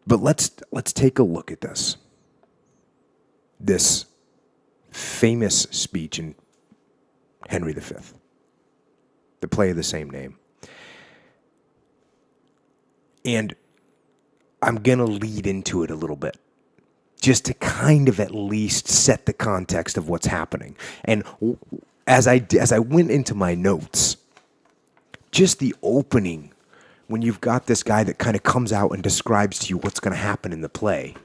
But let's take a look at this. This famous speech in Henry V, the play of the same name. And I'm going to lead into it a little bit, just to kind of at least set the context of what's happening. And as I went into my notes, just the opening, when you've got this guy that kind of comes out and describes to you what's going to happen in the play,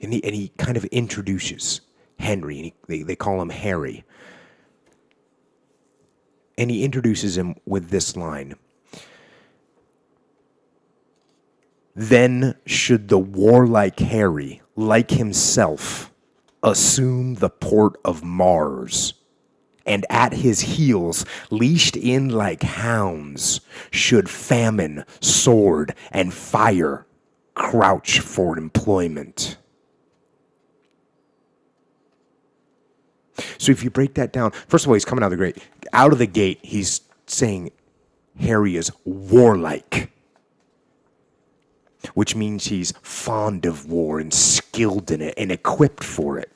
and he kind of introduces Henry, and they call him Harry. And he introduces him with this line: "Then should the warlike Harry, like himself, assume the port of Mars, and at his heels, leashed in like hounds, should famine, sword, and fire crouch for employment." So if you break that down, first of all, he's coming out of the gate, he's saying Harry is warlike, which means he's fond of war and skilled in it and equipped for it.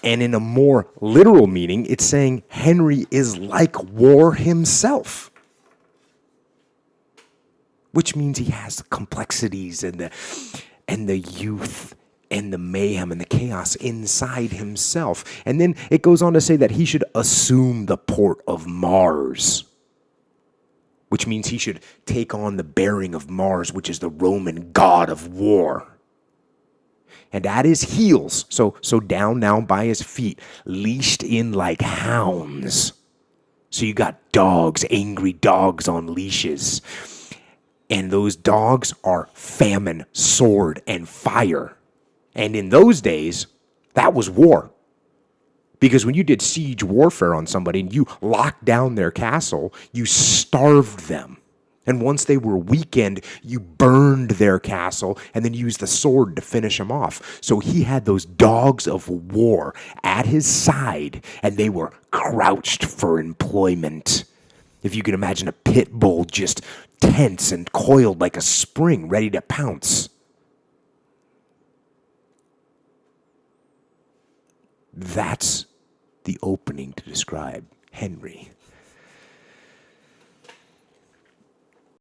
And in a more literal meaning, it's saying Henry is like war himself, which means he has the complexities and the youth and the mayhem and the chaos inside himself. And then it goes on to say that he should assume the port of Mars, which means he should take on the bearing of Mars, which is the Roman god of war. And at his heels, so down now by his feet, leashed in like hounds. So you got dogs, angry dogs on leashes. And those dogs are famine, sword, and fire. And in those days, that was war. Because when you did siege warfare on somebody and you locked down their castle, you starved them. And once they were weakened, you burned their castle and then used the sword to finish them off. So he had those dogs of war at his side, and they were crouched for employment. If you can imagine a pit bull just tense and coiled like a spring, ready to pounce. That's the opening to describe Henry.